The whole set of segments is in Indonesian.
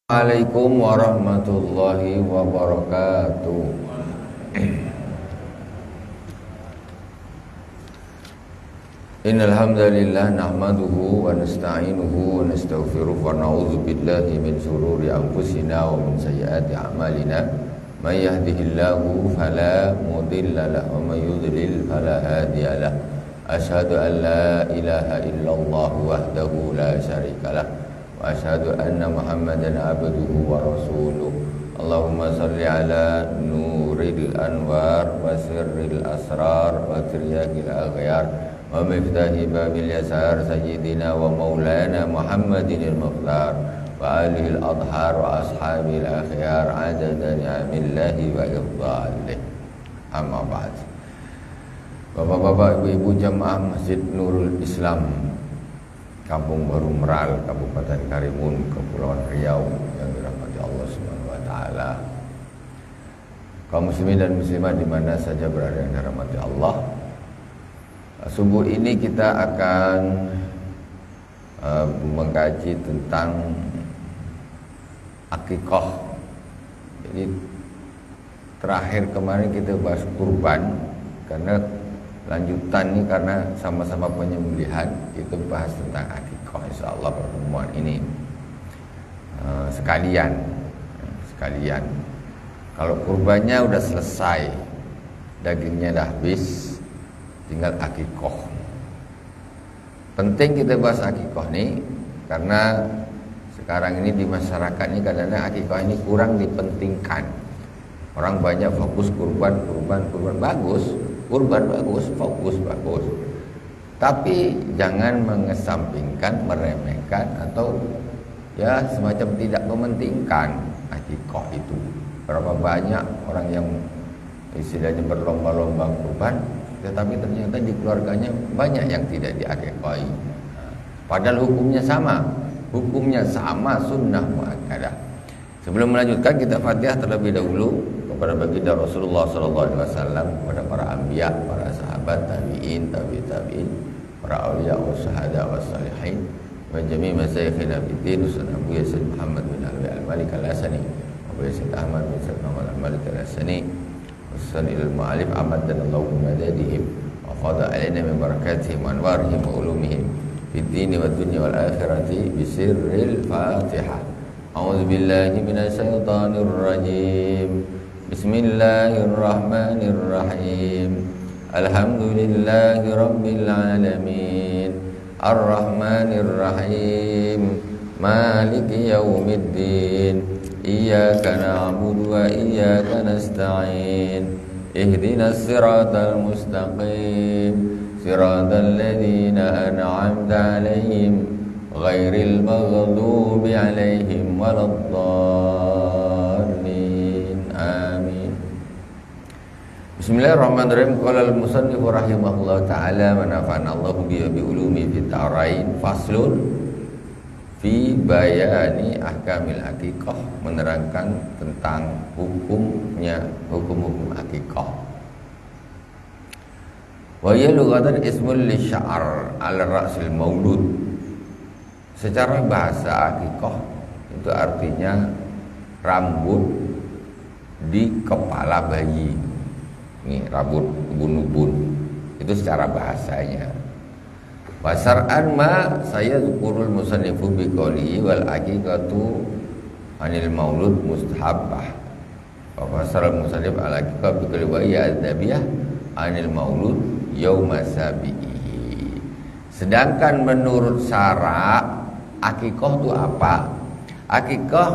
Assalamualaikum warahmatullahi wabarakatuh. Innal hamdalillah nahmaduhu wa nasta'inuhu wa nastaghfiruh wa na'udzu billahi min shururi anfusina wa min sayyiati a'malina. May yahdihillahu fala mudilla lahu wa may yudlil fala hadiya lahu. Asyhadu an la ilaha illallah wahdahu la syarika lahu wa asyhadu anna Muhammadan abduhu wa rasuluh. Allahumma salli ala nuril anwar wa sirril asrar wa tiryakil aghyar wa miftahi babil yasar sayyidina wa maulana Muhammadinil mukhtar wa alihil adhar wa ashabil akhyar adada ni'amillahi wa ifdalih. Amma ba'd. Bapak-bapak, ibu-ibu jamaah Masjid Nurul Islam Kampung Baru Meral, Kabupaten Karimun, Kepulauan Riau yang dirahmati Allah Subhanahu wa taala. Kaum muslimin dan muslimat di mana saja berada yang dirahmati Allah. Subuh ini kita akan mengkaji tentang akikah. Jadi terakhir kemarin kita bahas kurban, karena lanjutan ini karena sama-sama penyembelihan, kita bahas tentang akikah insyaallah pertemuan ini. Sekalian kalau kurbannya udah selesai, dagingnya dah habis, tinggal akikah. Penting kita bahas akikah nih karena sekarang ini di masyarakat ini kadang-kadang akikah ini kurang dipentingkan. Orang banyak fokus kurban bagus, kurban bagus, fokus bagus. Tapi jangan mengesampingkan, meremehkan atau ya semacam tidak mementingkan akikah itu. Berapa banyak orang yang istilahnya berlomba-lomba kurban, tetapi ternyata di keluarganya banyak yang tidak diakikahi. Padahal hukumnya sama, sunnah muakkadah. Sebelum melanjutkan, kita Fatihah terlebih dahulu kepada baginda Rasulullah sallallahu alaihi wasallam, kepada para anbiya, para sahabat, tabi'in, tabi'in, para auliya wa syuhada wa salihin, wa jami' masyayikhina fiddin, Ustaz Abu Yasin Muhammad bin Alwi al-Malik al-Asani, Abu Yasin Ahmad bin Said Muhammad al-Malik al-Asani, Ustaz il-Mu'alif Ahmad dan Allahu madadihim, wa qada alaina min barakatihim wa anwarihim wa ulumihim fiddin wa dunya wal akhirati bisirril Fatihah. A'udzu billahi minasy syaithanir rajim. Bismillahirrahmanirrahim. Alhamdulillahi rabbil alamin. Arrahmanirrahim. Maliki yaumiddin. Iyyaka na'budu wa iyyaka nasta'in. Ihdinas siratal mustaqim. Siratal ladzina an'amta 'alaihim ghairil maghdubi 'alaihim waladdallin. Amin. Bismillahirrahmanirrahim. Qala al-musannif rahimahullah ta'ala wa nafa'ana Allahu bi ulumi fit ta'arain. Faslun fi bayani ahkamil akikah, menerangkan tentang hukum-hukum akikah. Wa ya lughatan ismul li sya'r ala ra'sil maulud. Secara bahasa akikah itu artinya rambut di kepala bayi. Ini rambut ubun-ubun. Itu secara bahasanya. Wasar'an ma saya zukurul musannifu biqouli wal aqiqatu anil maulud mustahabbah. Wa fasal musannif al aqiqah biqouli wa ya adzabiyah anil maulud yauma sabihi. Sedangkan menurut syara akikah itu apa? Akikah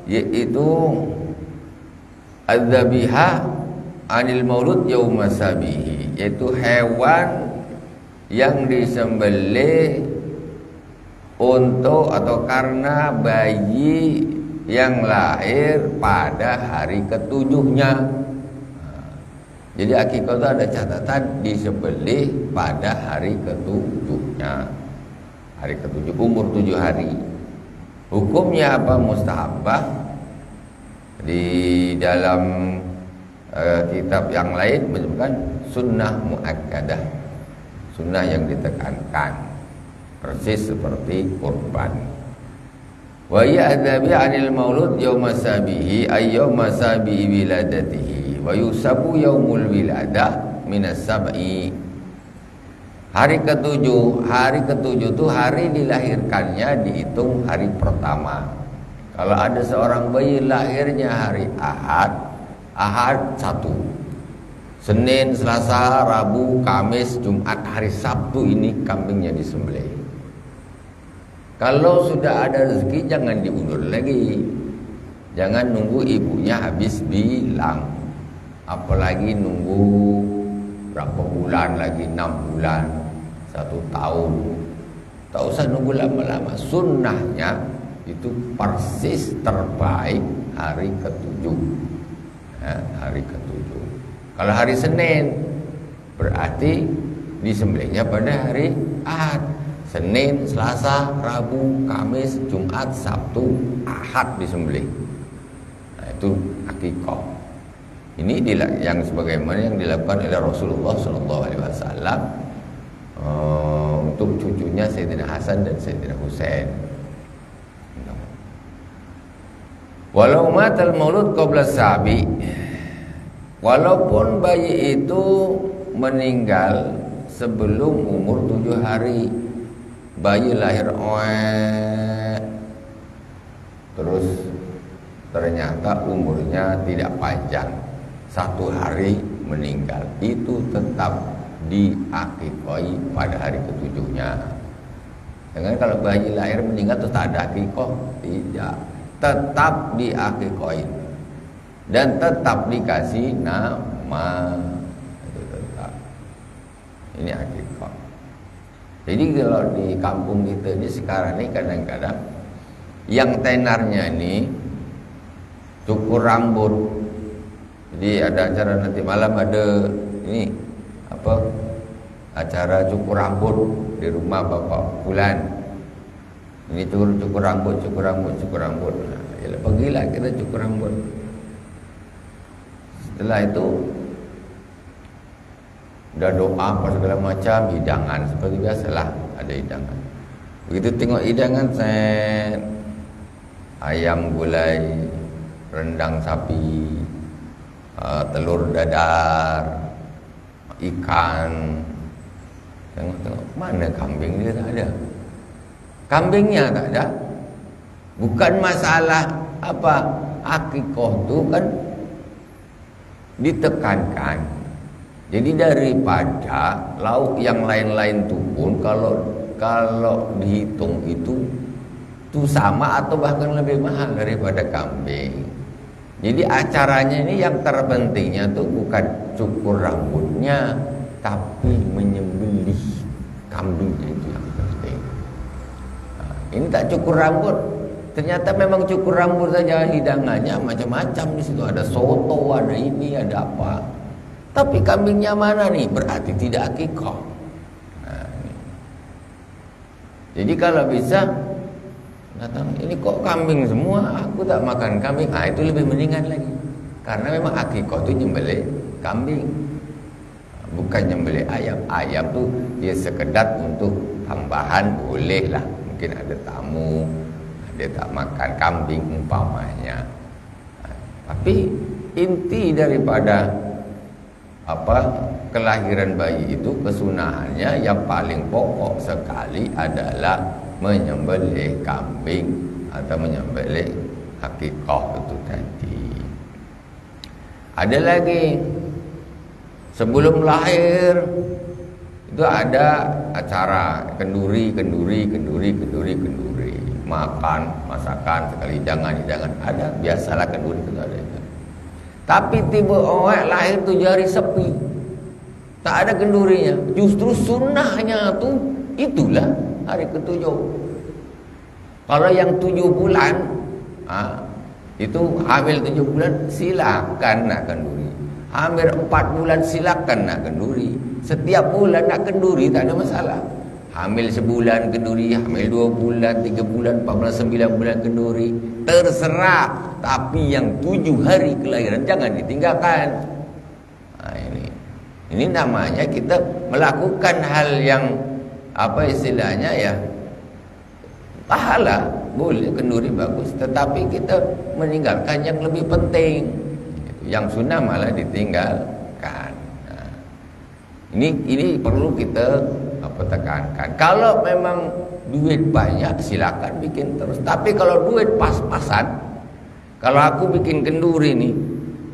yaitu adzabihah anil maulud yauma sabihi, yaitu hewan yang disembelih untuk atau karena bayi yang lahir pada hari ketujuhnya. Jadi akikah itu ada catatan disembelih pada hari ketujuhnya. Hari ketujuh, umur 7 hari. Hukumnya apa? Mustahabbah. Di dalam kitab yang lain menyebutkan sunnah muakkadah, sunnah yang ditekankan, persis seperti kurban. Wa ya'dhabi 'anil maulud yauma sabihi ay yauma sabihi wiladatihi wa yusabu yaumul wiladah minas sab'i. Hari ketujuh itu hari dilahirkannya dihitung hari pertama. Kalau ada seorang bayi lahirnya hari Ahad 1. Senin, Selasa, Rabu, Kamis, Jumat, hari Sabtu ini kambingnya disembelih. Kalau sudah ada rezeki jangan diundur lagi. Jangan nunggu ibunya habis bilang. Apalagi nunggu berapa bulan lagi, 6 bulan, 1 tahun. Tak usah nunggu lama-lama. Sunnahnya itu persis terbaik hari ke-7. Hari ke-7. Kalau hari Senin berarti disembelihnya pada hari Ahad. Senin, Selasa, Rabu, Kamis, Jumat, Sabtu, Ahad disembelih. Nah, itu akikah. Ini yang sebagaimana yang dilakukan oleh Rasulullah SAW untuk cucunya Sayyidina Hasan dan Sayyidina Husain. Walau matal maulud qabla sabi, walaupun bayi itu meninggal sebelum umur 7 hari. Bayi lahir terus ternyata umurnya tidak panjang, 1 hari meninggal, itu tetap diakikoi pada hari ke-7-nya. Dengan kalau bayi lahir meninggal terus tak ada akikoh, tidak, tetap diakikoi dan tetap dikasih nama. Itu tetap. Ini akikoh. Jadi kalau di kampung kita ini sekarang ini kadang-kadang yang tenarnya ini cukur rambut. Jadi ada acara nanti malam, ada ini apa acara cukur rambut di rumah Bapak Fulan. Ini cukur rambut. Nah, ya pergilah kita cukur rambut. Setelah itu udah doa apa segala macam, hidangan seperti biasalah, ada hidangan. Begitu tengok hidangan, ayam gulai, rendang sapi, telur dadar, ikan. Tengok mana kambing dia, tak ada. Kambingnya tak ada. Bukan masalah apa, akikah tu kan ditekankan. Jadi daripada lauk yang lain-lain itu pun kalau dihitung itu sama atau bahkan lebih mahal daripada kambing. Jadi acaranya ini yang terpentingnya tuh bukan cukur rambutnya, tapi menyembelih kambingnya, itu yang penting. Nah, ini tak cukur rambut, ternyata memang cukur rambut saja, hidangannya macam-macam di situ, ada soto, ada ini, ada apa. Tapi kambingnya mana nih? Berarti tidak akikah. Nah, jadi kalau bisa datang, ini kok kambing semua, aku tak makan kambing. Itu lebih mendingan lagi. Karena memang akikah itu nyembelih kambing, bukan nyembelih ayam. Ayam tuh dia sekedar untuk tambahan, boleh lah. Mungkin ada tamu, dia tak makan kambing umpamanya. Tapi inti daripada kelahiran bayi itu, kesunahannya yang paling pokok sekali adalah menyembelih kambing atau menyembelih akikah itu tadi. Ada lagi, sebelum lahir itu ada acara kenduri, makan, masakan, sekali hidangan, ada, biasalah kenduri itu ada. Tapi tiba orang lahir 7 hari sepi, tak ada kendurinya. Justru sunnahnya tuh itulah hari ke-7. Kalau yang 7 bulan, itu hamil 7 bulan silakan nak kenduri. Hamil 4 bulan silakan nak kenduri. Setiap bulan nak kenduri tak ada masalah. Hamil sebulan kenduri, hamil 2 bulan, 3 bulan, 4 bulan, 9 bulan kenduri, terserah. Tapi yang 7 hari kelahiran jangan ditinggalkan. Ini namanya kita melakukan hal yang apa istilahnya ya, pahala. boleh kenduri bagus, tetapi kita meninggalkan yang lebih penting. Yang sunnah malah ditinggalkan. Nah, ini perlu kita tekankan. Kalau memang duit banyak silakan bikin terus. Tapi kalau duit pas-pasan, kalau aku bikin kenduri nih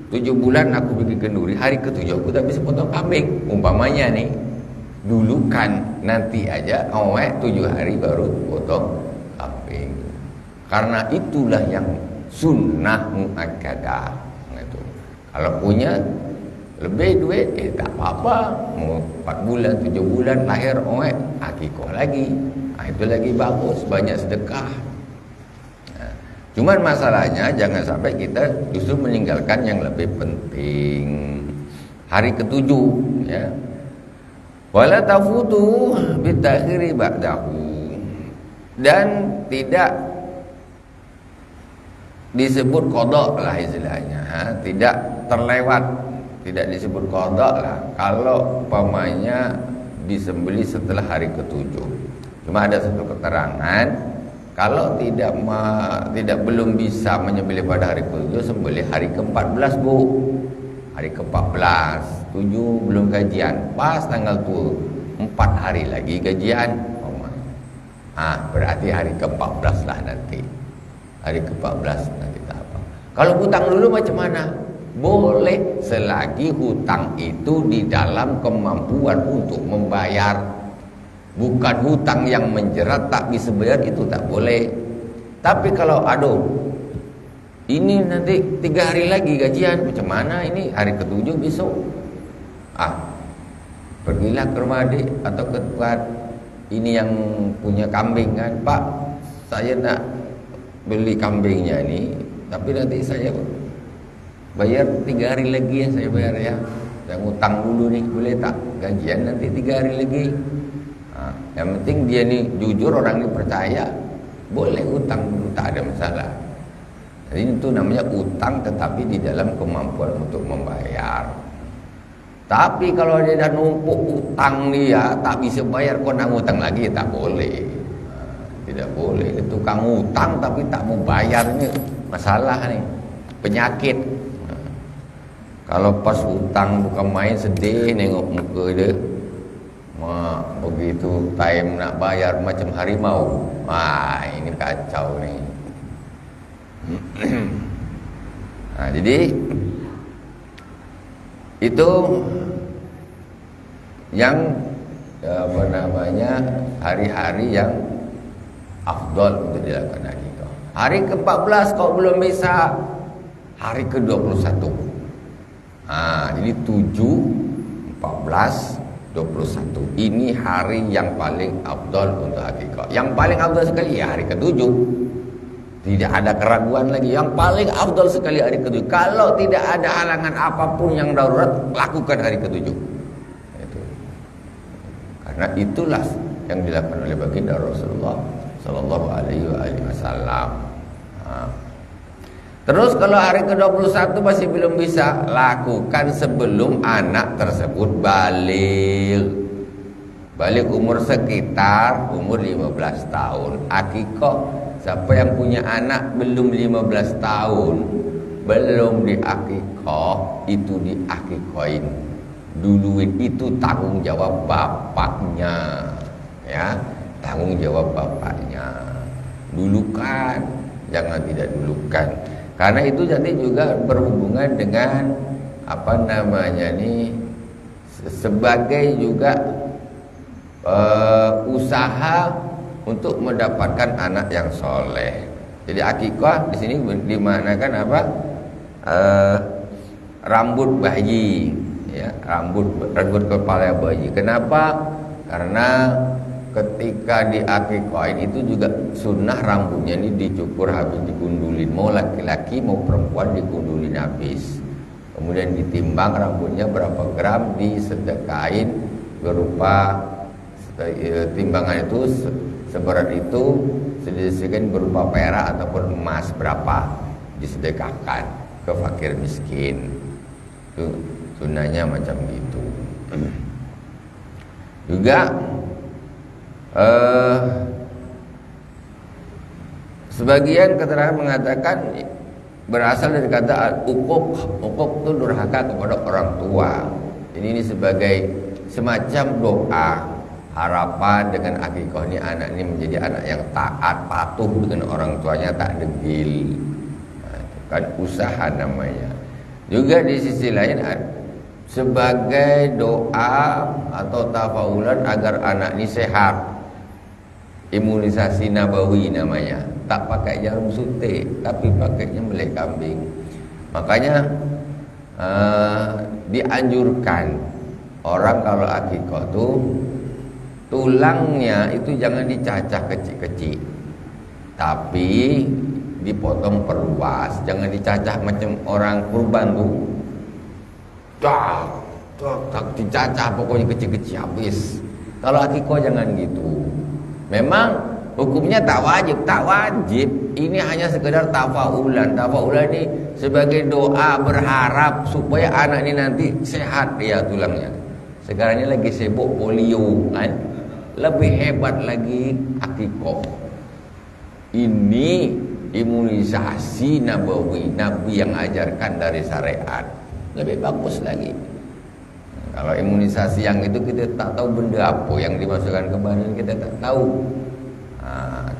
7 bulan aku bikin kenduri, hari ke-7 aku tak bisa potong kambing. Umpamanya nih, dulu kan nanti aja 7 hari baru potong kambing. Karena itulah yang sunnah muakkadah. Gitu. Kalau punya lebih duit, tak apa-apa. Mau 4 bulan, 7 bulan lahir akikah lagi. Itu lagi bagus, banyak sedekah. Cuman masalahnya jangan sampai kita justru meninggalkan yang lebih penting. Hari ke-7 ya. Wala tafutu bitakhiri ba'dahu. Dan tidak disebut qada lah istilahnya, tidak terlewat, tidak disebut qada lah kalau umpamanya disembelih setelah hari ke-7. Cuma ada satu keterangan, kalau belum bisa menyembelih pada hari ke-7, sembelih hari ke-14, Bu. Hari ke-14, 7 belum gajian, pas tanggal 4 hari lagi gajian. Berarti hari ke-14 lah nanti. Hari ke-14 nanti tak apa. Kalau hutang dulu macam mana? Boleh selagi hutang itu di dalam kemampuan untuk membayar. Bukan hutang yang menjerat tak bisa bayar, itu tak boleh. Tapi kalau ini nanti 3 hari lagi gajian, macam mana ini hari ke-7 besok? Pergilah ke rumah adik atau ke tempat ini yang punya kambing kan, Pak, saya nak beli kambingnya ini, tapi nanti saya bayar 3 hari lagi ya, saya bayar ya. Saya ngutang dulu nih, boleh tak? Gajian nanti 3 hari lagi. Yang penting dia nih jujur, orang ini percaya, boleh utang dulu, tak ada masalah. Jadi itu namanya utang tetapi di dalam kemampuan untuk membayar. Tapi kalau dia dah numpuk utang dia tak bisa bayar, kok nak utang lagi, tak boleh. Tidak boleh. Ini tukang utang tapi tak mau bayar, ini masalah nih, penyakit. Kalau pas utang bukan main, sedih nengok muka dia. Begitu time nak bayar macam harimau. Ini kacau nih. Jadi itu yang hari-hari yang afdal untuk dilakukan akikah. Hari ke-14 kau belum bisa, hari ke-21. Jadi 7, 14, 21. Ini hari yang paling afdal untuk akikah. Yang paling afdal sekali ya hari ke-7. Tidak ada keraguan lagi. Yang paling afdal sekali hari ke-7. Kalau tidak ada halangan apapun yang darurat, lakukan hari ke-7. Karena itulah yang dilakukan oleh baginda Rasulullah sallallahu alaihi wasallam. Terus kalau hari ke-21 masih belum bisa, lakukan sebelum anak tersebut balik. Balik umur sekitar umur 15 tahun. Akikah, siapa yang punya anak belum 15 tahun, belum diakikah, itu diakikahin. Duluin itu tanggung jawab bapaknya. Ya, tanggung jawab bapaknya. Dulukan, jangan tidak dulukan. Karena itu nanti juga berhubungan dengan sebagai juga usaha untuk mendapatkan anak yang soleh. Jadi akikah di sini dimanakan rambut bayi, ya, rambut kepala bayi. Kenapa? Karena ketika diakikahin itu juga sunnah rambutnya ini dicukur habis digundulin. Mau laki-laki mau perempuan digundulin habis. Kemudian ditimbang rambutnya berapa gram, disedekahin berupa timbangan itu seberat itu, sedikit berupa perak ataupun emas berapa, disedekahkan ke fakir miskin. Itu sunnahnya macam gitu. Juga Sebagian keterangan mengatakan berasal dari kata ukuk. Ukuk itu durhaka kepada orang tua. Ini sebagai semacam doa harapan dengan akikah ini anak ini menjadi anak yang taat, patuh dengan orang tuanya, tak degil. Kan usaha namanya. Juga di sisi lain sebagai doa atau tafaulan agar anak ini sehat. Imunisasi nabawi namanya. Tak pakai jarum suntik, tapi pakainya melek kambing. Makanya dianjurkan orang kalau akikah tuh tulangnya itu jangan dicacah kecil-kecil, tapi dipotong perluas. Jangan dicacah macam orang kurban tuh, tak dicacah pokoknya kecil-kecil habis. Kalau akikah jangan gitu. Memang hukumnya tak wajib. Ini hanya sekedar tafaulan. Tafaulan ini sebagai doa berharap supaya anak ini nanti sehat dia tulangnya. Sekarang ini lagi sibuk polio kan. Lebih hebat lagi akikah. Ini imunisasi nabawi, Nabi yang ajarkan dari syariat. Lebih bagus lagi. Kalau imunisasi yang itu kita tak tahu benda apa yang dimasukkan ke badan, kita tak tahu.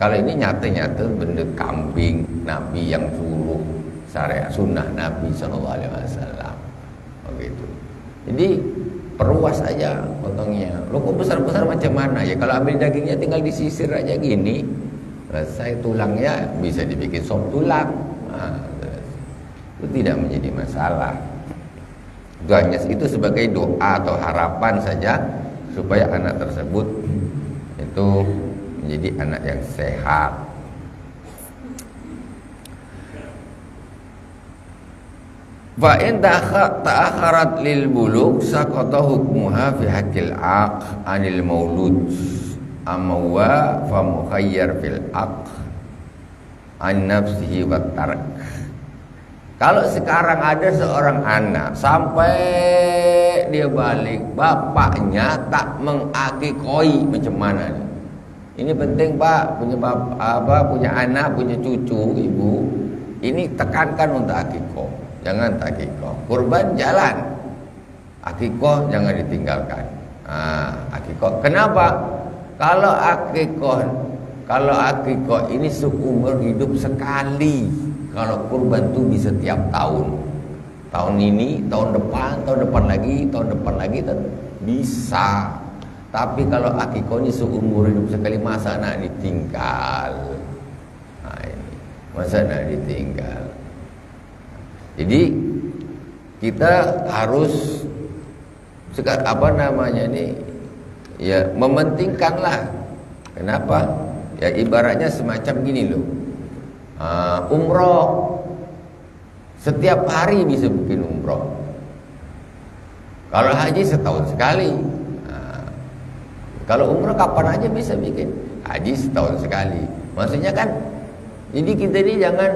Kalau ini nyata-nyata benda kambing Nabi yang suruh syariat sunnah Nabi SAW. Begitu. Jadi perluas aja potongnya. Lo kok besar-besar macam mana ya? Kalau ambil dagingnya tinggal disisir aja gini, selesai. Tulangnya bisa dibikin sop tulang. Itu tidak menjadi masalah. Itu sebagai doa atau harapan saja supaya anak tersebut itu menjadi anak yang sehat. Fa in ta'akharat lil bulugh saqata hukmuha fi haqqil aq anil maulud amwa fa mukhayyar fil aq an nafsihi wat tark. Kalau sekarang ada seorang anak sampai dia balik, bapaknya tak mengakikoi, macam mana nih? Ini penting Pak, punya anak, punya cucu, ibu. Ini tekankan untuk akikah. Jangan tak akikah. Kurban jalan. Akikah jangan ditinggalkan. Akikah. Kenapa? Kalau akikah ini seumur hidup sekali. Kalau kurban itu bisa tiap tahun. Tahun ini, tahun depan lagi, bisa. Tapi kalau akikah ini seumur hidup sekali, masa nak ditinggal? Masa nak ditinggal? Jadi kita harus ya mementingkanlah. Kenapa? Ya ibaratnya semacam gini loh. Umroh setiap hari bisa bikin umroh. Kalau haji setahun sekali. Kalau umroh kapan aja bisa bikin. Haji setahun sekali. Maksudnya kan, jadi kita ini jangan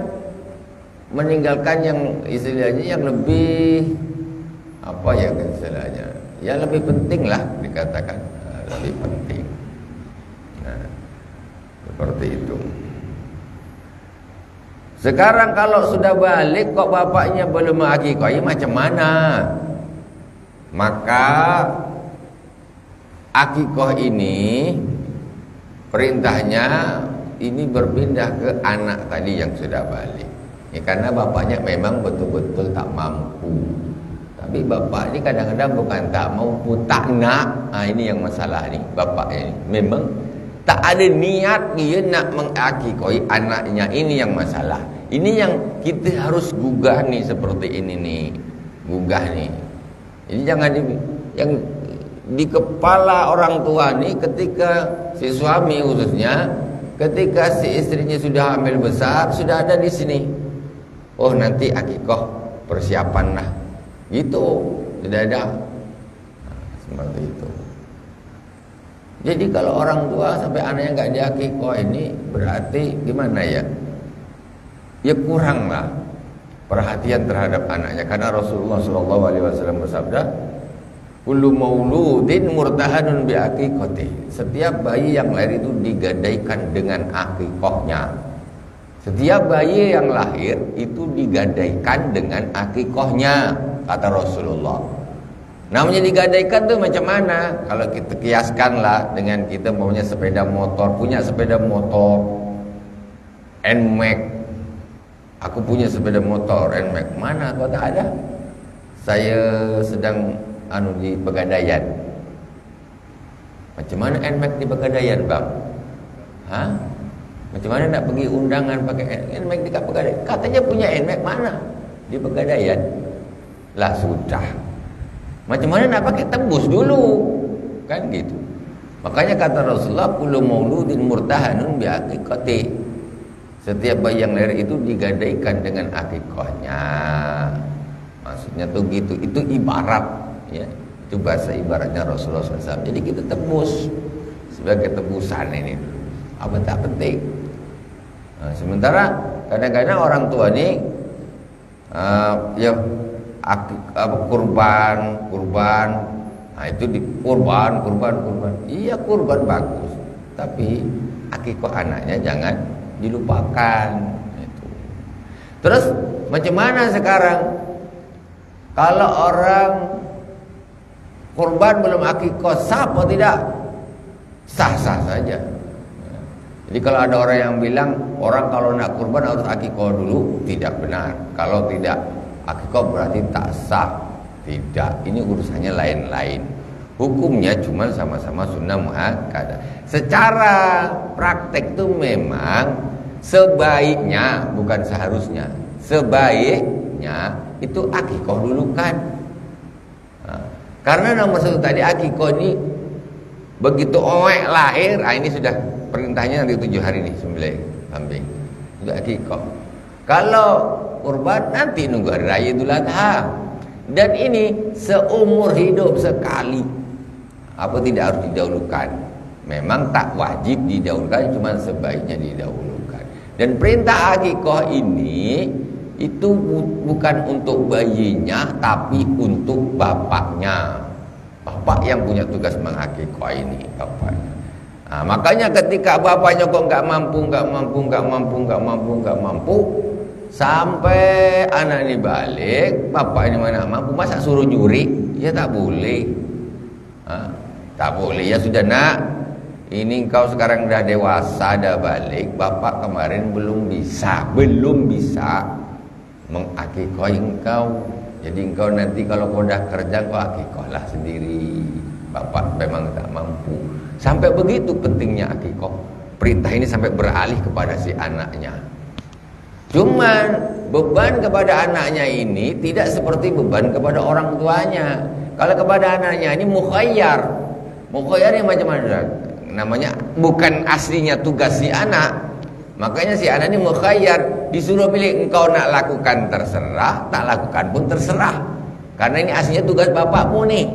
meninggalkan yang istilahnya yang lebih istilahnya. Ya lebih penting lah dikatakan, lebih penting. Seperti itu. Sekarang kalau sudah balik kok bapaknya belum akikah, macam mana? Maka akikah ini perintahnya ini berpindah ke anak tadi yang sudah balik. Ya, karena bapaknya memang betul-betul tak mampu. Tapi bapak ini kadang-kadang bukan tak mampu, tak nak. Ini yang masalah nih, bapaknya ini memang tak ada niat dia nak mengakikoi anaknya. Ini yang masalah. Ini yang kita harus gugah nih, seperti ini nih. Gugah nih. Jadi jangan yang di kepala orang tua nih, ketika si suami khususnya, ketika si istrinya sudah hamil besar, sudah ada di sini. Oh nanti akikah, persiapan lah. Gitu. Sudah ada. Seperti itu. Jadi kalau orang tua sampai anaknya nggak diakikah, ini berarti gimana ya? Ya kurang lah perhatian terhadap anaknya. Karena Rasulullah SAW bersabda, kullu mauludin murtahanun bi aqiqati. Setiap bayi yang lahir itu digadaikan dengan akikahnya. Setiap bayi yang lahir itu digadaikan dengan akikohnya, kata Rasulullah. Namanya digadaikan tuh macam mana? Kalau kita kiaskanlah dengan kita punya sepeda motor, NMAX. Aku punya sepeda motor NMAX. Mana kau tak ada? Saya sedang di Pegadaian. Macam mana NMAX di Pegadaian, Bang? Hah? Macam mana nak pergi undangan pakai NMAX di Pegadaian? Katanya punya NMAX mana? Di Pegadaian. Lah sudah. Macam mana nak pakai tembus dulu? Kan gitu. Makanya kata Rasulullah, kullu mauludin murtahanun bi aqiqati. Setiap bayi yang lahir itu digadaikan dengan akikahnya. Maksudnya tuh gitu. Itu ibarat, ya. Itu bahasa ibaratnya Rasulullah SAW. Jadi kita tebus sebagai tebusan ini. Apa tak penting. Nah, sementara kadang-kadang orang tua ini kurban. Nah, itu di kurban. Iya, kurban bagus. Tapi akikah anaknya jangan dilupakan. Itu. Terus macam mana sekarang? Kalau orang kurban belum akikah, sah atau tidak? Sah-sah saja. Jadi kalau ada orang yang bilang orang kalau nak kurban harus akikah dulu, tidak benar. Kalau tidak akikah berarti tak sah. Tidak, ini urusannya lain-lain. Hukumnya cuma sama-sama sunnah muakkadah. Secara praktek itu memang sebaiknya, bukan seharusnya, sebaiknya itu akikah dulu kan. Nah, karena nomor satu tadi akikah ini begitu lahir, ini sudah perintahnya nanti 7 hari nih sembelih kambing. Sudah akikah. Kalau kurban nanti nunggu hari raya Idul Adha. Dan ini seumur hidup sekali. Apa tidak harus didahulukan? Memang tak wajib didahulukan, cuma sebaiknya didahulukan. Dan perintah akikah ini itu bukan untuk bayinya, tapi untuk bapaknya. Bapak yang punya tugas mengakikah ini, bapaknya. Nah, makanya ketika bapaknya kok nggak mampu, sampai anak ini balik, bapak ini mana mampu, masa suruh nyuri? Ya tak boleh. Tak boleh. Ya sudah nak, ini engkau sekarang dah dewasa, dah balik. Bapak kemarin belum bisa mengakikah engkau. Jadi engkau nanti kalau kau dah kerja, kau akikahlah sendiri. Bapak memang tak mampu. Sampai begitu pentingnya akikah. Perintah ini sampai beralih kepada si anaknya. Cuman beban kepada anaknya ini tidak seperti beban kepada orang tuanya. Kalau kepada anaknya ini mukhayyar. Mukhayyar yang macam mana? Namanya bukan aslinya tugas si anak. Makanya si anak ini mukhayyar, disuruh pilih, engkau nak lakukan terserah, tak lakukan pun terserah. Karena ini aslinya tugas bapakmu nih.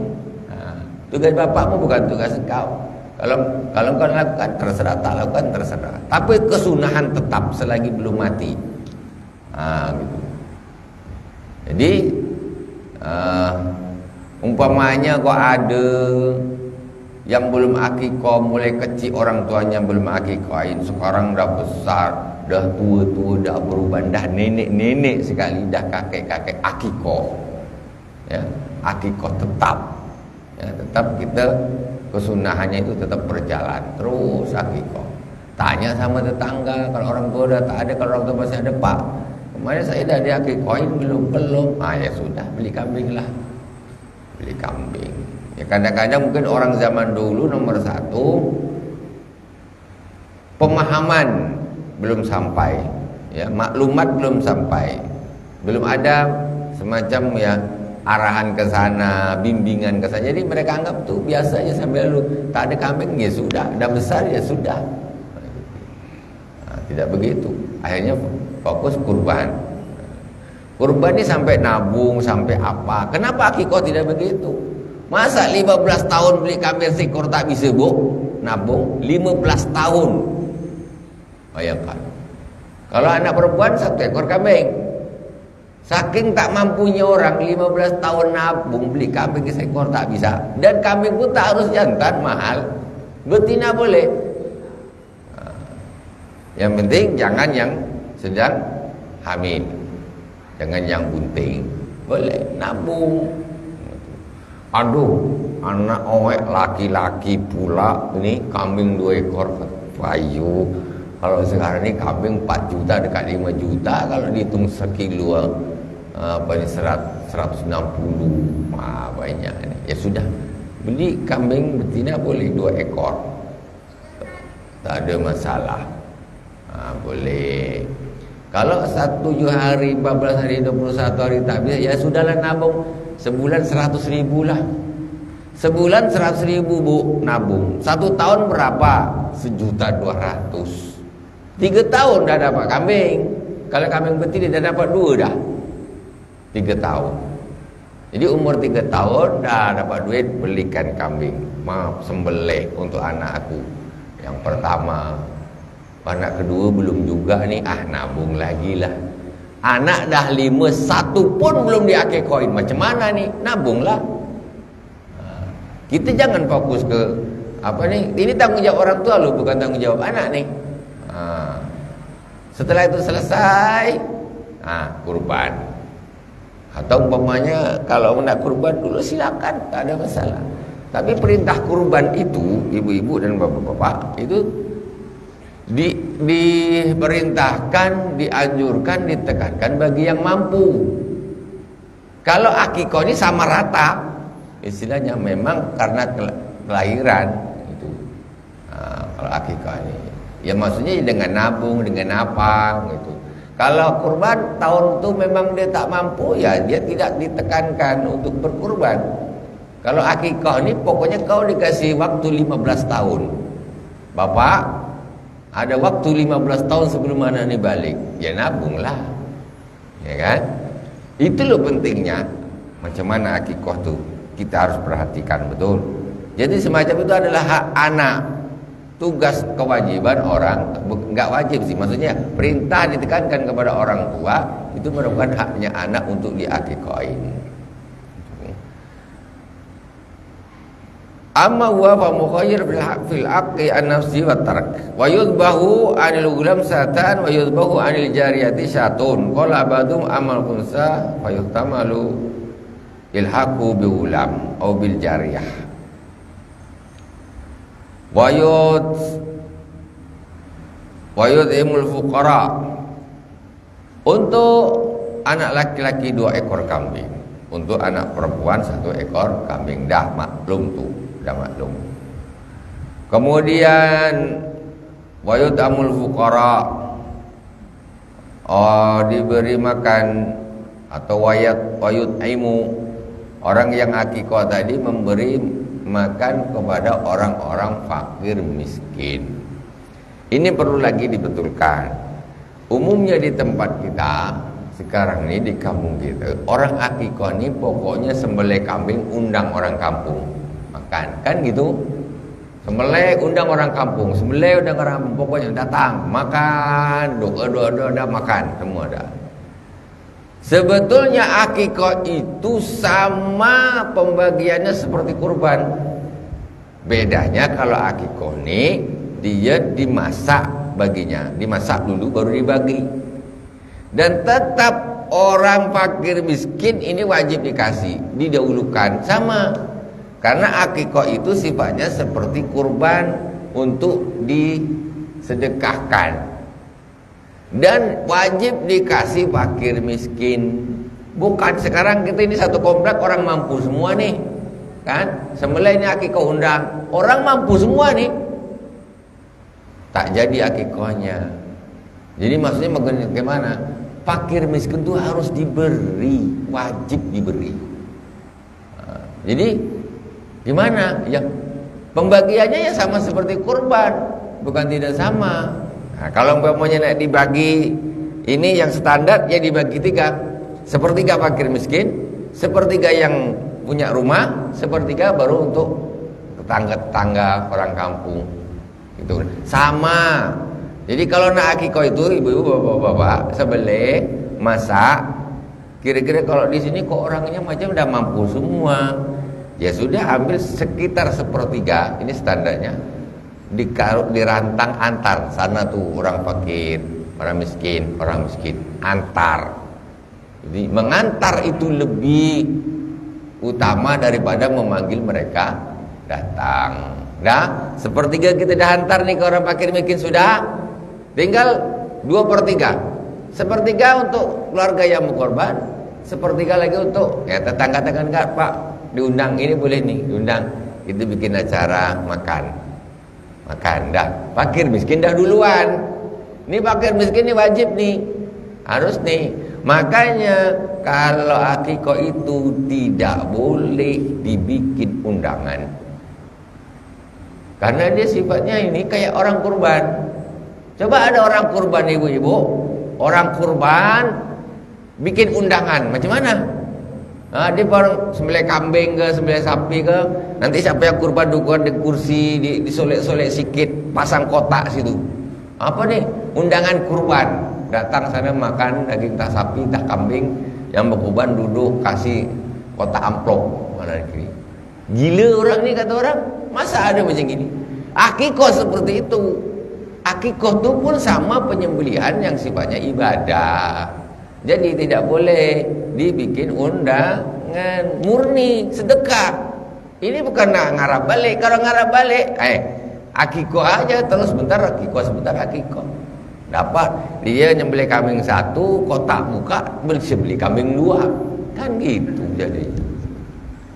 Nah, tugas bapakmu bukan tugas engkau. Kalau engkau lakukan terserah, tak lakukan terserah. Tapi kesunahan tetap selagi belum mati. Gitu. Jadi umpamanya kok ada yang belum akikah, mulai kecil orang tuanya belum akikahin, sekarang dah besar, dah tua-tua, dah berubah, dah nenek-nenek sekali, dah kakek-kakek, akikah. Ya, akikah tetap. Ya, tetap kita kesunahannya itu tetap berjalan terus akikah. Tanya sama tetangga, kalau orang tua dah tak ada, kalau orang tua masih ada, Pak, kemarin saya dah diakikahin belum. Ya sudah, beli kambing lah. Beli kambing. Ya kadang-kadang mungkin orang zaman dulu nomor satu, pemahaman belum sampai, ya, maklumat belum sampai, belum ada semacam ya arahan ke sana, bimbingan ke sana. Jadi mereka anggap tuh biasa aja sambil lalu, tak ada kambing ya sudah, dah besar ya sudah. Nah, tidak begitu. Akhirnya fokus kurban. Kurban ini sampai nabung, sampai apa? Kenapa akikah tidak begitu? Masa 15 tahun beli kambing seekor tak bisa, Bu? Nabung 15 tahun. Bayangkan. Kalau anak perempuan 1 ekor kambing. Saking tak mampunya orang 15 tahun nabung beli kambing seekor tak bisa. Dan kambing pun tak harus jantan, mahal. Betina boleh. Yang penting jangan yang sedang hamil, jangan yang bunting. Boleh nabung. Aduh, anak owek laki-laki pula, ini kambing 2 ekor, payu. Kalau sekarang ini kambing 4 juta dekat 5 juta kalau dihitung sekilo apa ini 160. Banyak ini. Ya sudah, beli kambing betina boleh 2 ekor. Tak ada masalah. Boleh. Kalau 1 hari, 14 hari, 21 hari tak bisa, ya sudahlah nabung. Sebulan 100.000 lah. Sebulan 100.000 Bu nabung. 1 tahun berapa? 1.200.000. 3 tahun dah dapat kambing. Kalau kambing betina dah dapat 2 dah. 3 tahun. Jadi umur 3 tahun dah dapat duit, belikan kambing. Maaf, sembelih untuk anak aku yang pertama. Anak kedua belum juga nih, nabung lagi lah. Anak dah 5, 1 pun belum diakikoin. Macam mana nih? Nabunglah. Kita jangan fokus ke apa nih? Ini tanggung jawab orang tua loh, bukan tanggung jawab anak nih. Setelah itu selesai, kurban. Atau umpamanya kalau nak kurban dulu silakan, tak ada masalah. Tapi perintah kurban itu, ibu-ibu dan bapak-bapak, itu diperintahkan, dianjurkan, ditekankan bagi yang mampu. Kalau akikoh ini sama rata, istilahnya memang karena kelahiran itu. Kalau akikoh ini, ya maksudnya dengan nabung, dengan apa gitu. Kalau kurban tahun itu memang dia tak mampu, ya dia tidak ditekankan untuk berkurban. Kalau akikoh ini pokoknya kau dikasih waktu 15 tahun. Bapak ada waktu 15 tahun sebelum anak ini balik, ya nabunglah. Ya kan? Itu loh pentingnya. Macam mana akikoh tuh kita harus perhatikan betul. Jadi semacam itu adalah hak anak. Tugas kewajiban orang, enggak wajib sih, maksudnya perintah ditekankan kepada orang tua, itu merupakan haknya anak untuk diakikohin. Amma huwa fa mukhayyir fil aqi an nafsi wa tark wa yudbahu anil gulam satan wa yudbahu anil jariyati syatun qala abadum amal kunsa fa yuhtamalu ilhaqu bi ulam au bil jariyah wa yudhimul fuqara. Untuk anak laki-laki 2 ekor kambing, untuk anak perempuan 1 ekor kambing. Dah maklum tuh, dah maklum. Kemudian wayud amul fuqara, diberi makan atau wayud aimu, orang yang akikoh tadi memberi makan kepada orang-orang fakir miskin. Ini perlu lagi dibetulkan. Umumnya di tempat kita sekarang ini, di kampung kita, orang akikoh ini pokoknya sembelih kambing undang orang kampung makan, kan gitu. Sembelih undang orang kampung, sembelih undang orang kampung, pokoknya datang makan, doa makan, semua dah. Sebetulnya akikoh itu sama pembagiannya seperti kurban. Bedanya kalau akikoh ini dia dimasak baginya, dimasak dulu baru dibagi. Dan tetap orang fakir miskin ini wajib dikasih, didahulukan sama. Karena akikoh itu sifatnya seperti kurban untuk disedekahkan. Dan wajib dikasih fakir miskin. Bukan sekarang kita ini satu komplek orang mampu semua nih, kan? Sembelih ini akikoh undang, orang mampu semua nih, tak jadi akikohnya. Jadi maksudnya bagaimana? Fakir miskin itu harus diberi, wajib diberi. Jadi gimana? Ya pembagiannya ya sama seperti kurban, bukan tidak sama. Nah, kalau umpamanya nak dibagi, ini yang standar ya dibagi 3. Sepertiga fakir miskin, sepertiga yang punya rumah, sepertiga baru untuk tetangga-tetangga orang kampung. Gitu. Sama. Jadi kalau nak akikoh itu ibu-ibu bapak-bapak sembelih, masak. Kira-kira kalau di sini kok orangnya macam udah mampu semua. Ya sudah ambil sekitar sepertiga, ini standarnya. Dirantang antar sana tuh orang fakir orang miskin antar. Jadi mengantar itu lebih utama daripada memanggil mereka datang. Nah, sepertiga kita dah hantar nih ke orang fakir miskin sudah, tinggal 2/3. Sepertiga untuk keluarga yang mau korban, sepertiga lagi untuk ya tetangga-tetangga, Pak diundang, ini boleh nih diundang, itu bikin acara makan dah. Fakir miskin dah duluan. Ini fakir miskin ini wajib nih, harus nih. Makanya kalau akikah itu tidak boleh dibikin undangan, karena dia sifatnya ini kayak orang kurban. Coba ada orang kurban ibu-ibu, orang kurban bikin undangan, macam mana? Nah, dia baru sembelih kambing ke, sembelih sapi ke, nanti siapa yang kurban dukungan di kursi, disolek-solek sikit, pasang kotak situ. Apa nih? Undangan kurban. Datang sana makan daging tak sapi, tak kambing, yang berkurban duduk kasih kotak amplop mana kiri. Gila orang ni, kata orang. Masa ada macam gini? Akikah seperti itu. Akikah tu pun sama penyembelihan yang sifatnya ibadah. Jadi tidak boleh dibikin undangan, murni sedekah. Ini bukan nak ngarap balik. Kalau ngarap balik, akikah aja terus, sebentar akikah, sebentar akikah. Dapat dia nyembelih kambing 1, kotak buka beli kambing 2, kan gitu. Jadi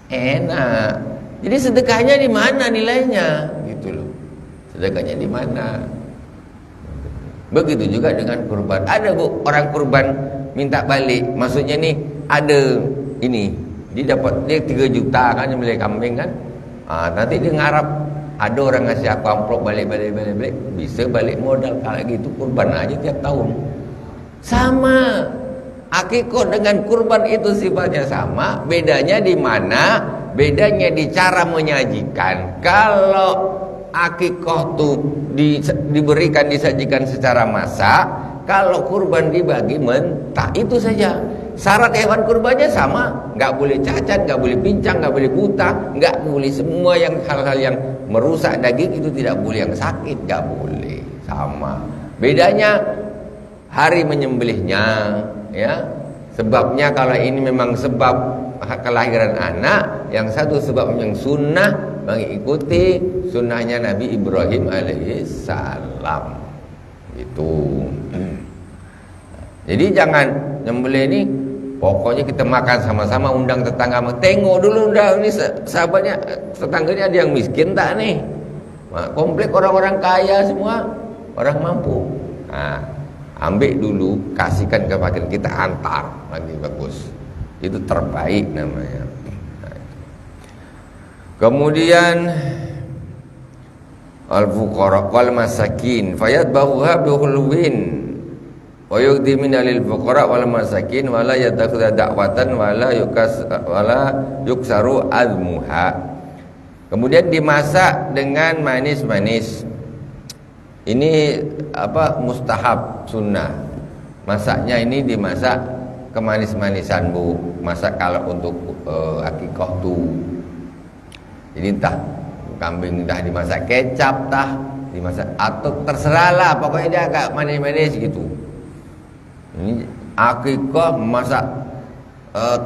enak. Jadi sedekahnya di mana nilainya, gitu loh. Sedekahnya di mana? Begitu juga dengan kurban. Ada bu orang kurban minta balik, maksudnya nih ada ini, dia dapat dia 3 juta kan nyembelih kambing kan. Nanti dia ngarap ada orang ngasih aku amplop balik, bisa balik modal. Kalau gitu kurban aja tiap tahun. Sama akikah dengan kurban itu sifatnya sama. Bedanya di mana? Bedanya di cara menyajikan. Kalau akikah tuh diberikan, disajikan secara masak, kalau kurban dibagi mentah, itu saja. Syarat hewan kurbannya sama, nggak boleh cacat, nggak boleh pincang, nggak boleh buta, nggak boleh semua yang hal-hal yang merusak daging itu tidak boleh, yang sakit nggak boleh, sama. Bedanya hari menyembelihnya, ya. Sebabnya kalau ini memang sebab kelahiran anak, yang satu sebab yang sunnah, mengikuti sunnahnya Nabi Ibrahim alaihissalam. Itu. Jadi jangan nyembelih ini pokoknya kita makan sama-sama, undang tetangga. Tengok dulu undang ini sahabatnya, tetangganya ada yang miskin tak nih? Komplek orang-orang kaya semua, orang mampu. Nah, ambil dulu, kasihkan ke fakir, kita antar, lagi bagus. Itu terbaik namanya. Nah, kemudian al-fuqara wal masakin fayadbahuha bihulwin wa yuqdi min alil fuqara wal masakin wala yatakhudha da'watan wala yuksaru azmuha. Kemudian dimasak dengan manis-manis. Ini apa, mustahab, sunnah. Masaknya ini dimasak kemanis-manisan bu. Masak kalau untuk akikah tu. Jadi entah kambing dah dimasak kecap tah, dimasak atau terserahlah, pokoknya dia agak manis-manis gitu. Ini akikah masak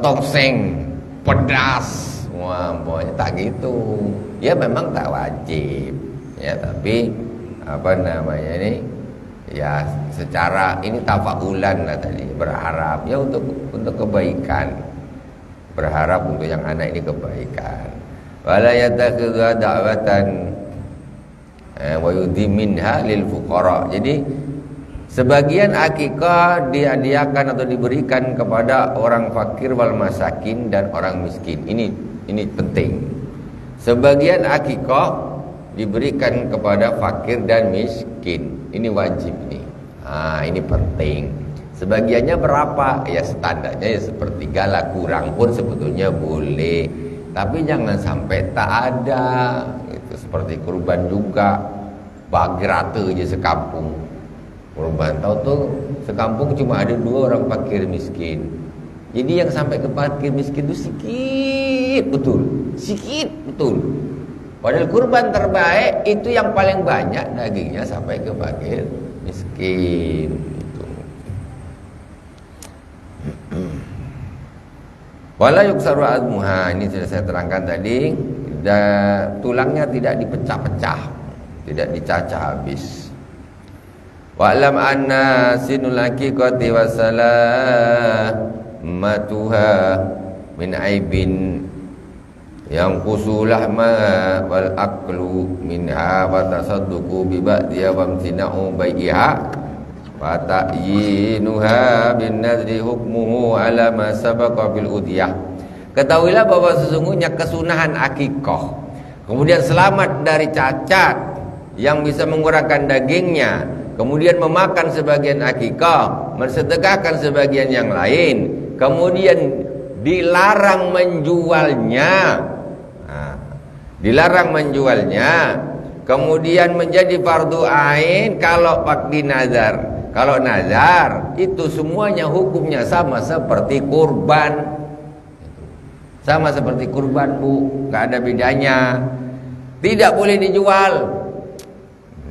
tongseng pedas, wah pokoknya tak gitu. Ya memang tak wajib, ya tapi apa namanya ini, ya secara ini tafaulan lah tadi, berharap ya untuk kebaikan, berharap untuk yang anak ini kebaikan. Wala yatakhidha da'watan wa yudhi minha lil fuqara. Jadi sebagian akikah dihadiahkan atau diberikan kepada orang fakir wal masakin dan orang miskin. Ini penting. Sebagian akikah diberikan kepada fakir dan miskin. Ini wajib nih. Ini penting. Sebagiannya berapa? Ya standarnya ya sepertiga lah, kurang pun sebetulnya boleh. Tapi jangan sampai tak ada. Itu seperti kurban juga, bagi rata aja sekampung. Kurban tahu tuh sekampung cuma ada 2 orang fakir miskin. Jadi yang sampai ke fakir miskin itu sikit betul. Padahal kurban terbaik itu yang paling banyak dagingnya sampai ke fakir miskin. Itu. Wala yuksaru azmuha, ini sudah saya terangkan tadi, tulangnya tidak dipecah-pecah, tidak dicacah habis. Wa'lam anna sinul haqiqati wasalamatuha min aibin yang kusulahma wal aklu minha wa tasadduqu bi ba'diha wa amtina'u bai'iha wa ta'yinuha bin nadri hukmuhu ala ma sabaqa bil udiyah. Ketahuilah bahwa sesungguhnya kesunahan akikah, kemudian selamat dari cacat yang bisa mengurangkan dagingnya, kemudian memakan sebagian akikah, mensedekahkan sebagian yang lain, kemudian dilarang menjualnya, kemudian menjadi fardu ain kalau pakdi nazar. Kalau nazar itu semuanya hukumnya sama seperti kurban. Sama seperti kurban, Bu, enggak ada bedanya. Tidak boleh dijual.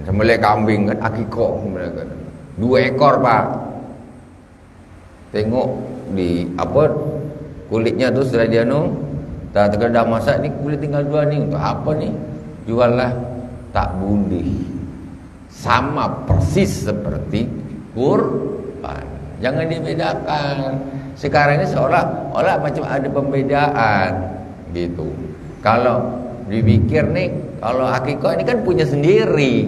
Sembelih kambing kan akikah mereka. 2 ekor, Pak. Tengok di apa kulitnya tuh setelah dia tak terkedah masak ni kulit tinggal 2 ni, untuk apa ni? Juallah. Tak boleh. Sama persis seperti kurban. Jangan dibedakan. Sekarang ini seolah-olah macam ada pembedaan gitu. Kalau dipikir nih, kalau akikah ini kan punya sendiri.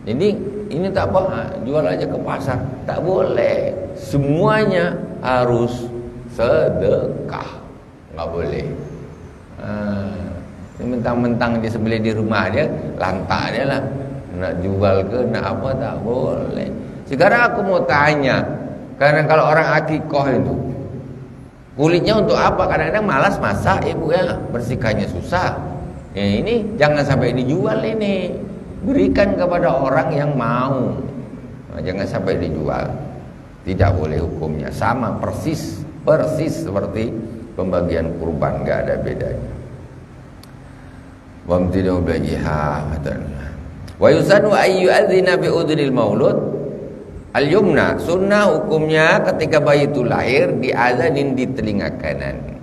Ini tak apa, jual aja ke pasar. Tak boleh. Semuanya harus sedekah. Enggak boleh. Mentang-mentang dia sembelih di rumah dia, lantak dia lah. Nak jual ke, nak apa, tak boleh. Sekarang aku mau tanya, karena kalau orang akikah itu kulitnya untuk apa? Kadang-kadang malas masak, ibu ya, bersihkannya susah. Ini jangan sampai dijual ini. Berikan kepada orang yang mau. Jangan sampai dijual. Tidak boleh hukumnya. Sama persis seperti pembagian kurban, enggak ada bedanya. Wa amtinu biha wa yusanu ayyu adzina bi udril maulud al-yumna. Sunnah hukumnya ketika bayi itu lahir diazanin di telinga kanan.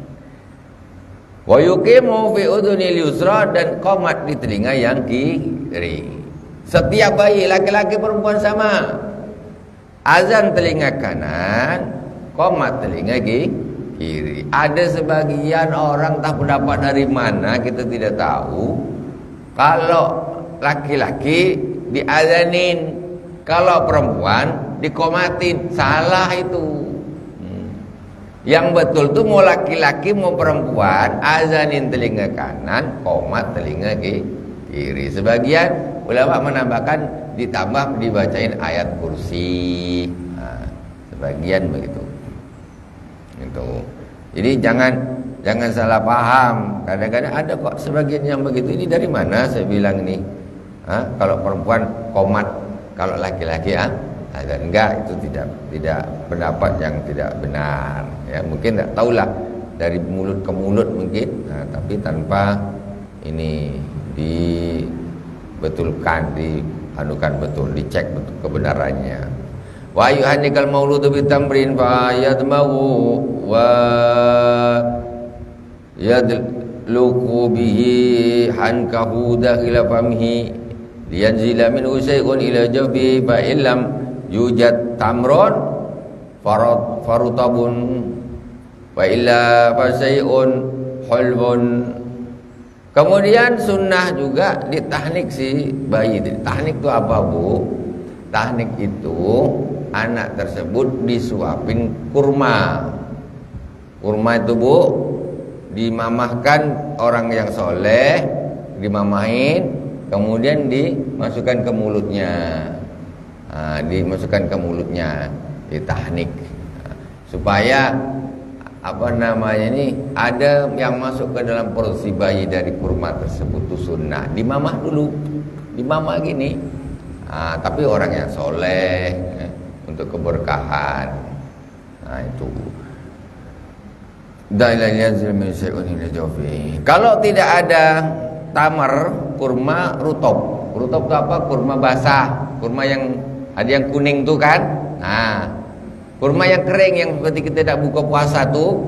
Wa yuqimu fi udhunil yusra, dan qomat di telinga yang kiri. Setiap bayi laki-laki perempuan sama. Azan telinga kanan, qomat telinga kiri. Ada sebagian orang tak pendapat dari mana kita tidak tahu. Kalau laki-laki diazanin, kalau perempuan dikomatin. Salah itu. Yang betul tuh mau laki-laki mau perempuan, azanin telinga kanan, komat telinga kiri. Sebagian ulama menambahkan ditambah dibacain ayat kursi. Sebagian begitu. Itu. Jadi jangan salah paham. Kadang-kadang ada kok sebagian yang begitu. Ini dari mana saya bilang ini? Kalau perempuan komat, kalau laki-laki enggak, itu tidak pendapat yang tidak benar. Ya, mungkin tak tahulah dari mulut ke mulut mungkin, tapi tanpa ini dibetulkan, dianukan betul, dicek betul kebenarannya. Wa yuhannikal mauludu bitamrin fa yadmahu wa yadluku bihi hankahu dakhila famhi liyanzila minhu syai'un ila jawfi fa illam yujad tamron farutabun wa illa fa syai'un hulbun. Kemudian sunnah juga ditahnik si bayi. Tahnik itu apa, Bu? Tahnik itu anak tersebut disuapin kurma. Kurma itu, Bu, dimamahkan orang yang soleh, dimamahin, kemudian dimasukkan ke mulutnya. Dimasukkan ke mulutnya, ditahnik, supaya ada yang masuk ke dalam perut si bayi dari kurma tersebut. Itu sunnah. Dimamah dulu, dimamah gini. Tapi orang yang soleh, untuk keberkahan. Itu. Kalau tidak ada tamar, kurma rutob. Rutob itu apa? Kurma basah. Kurma yang ada yang kuning tuh kan. Kurma yang kering yang seperti kita tidak buka puasa tuh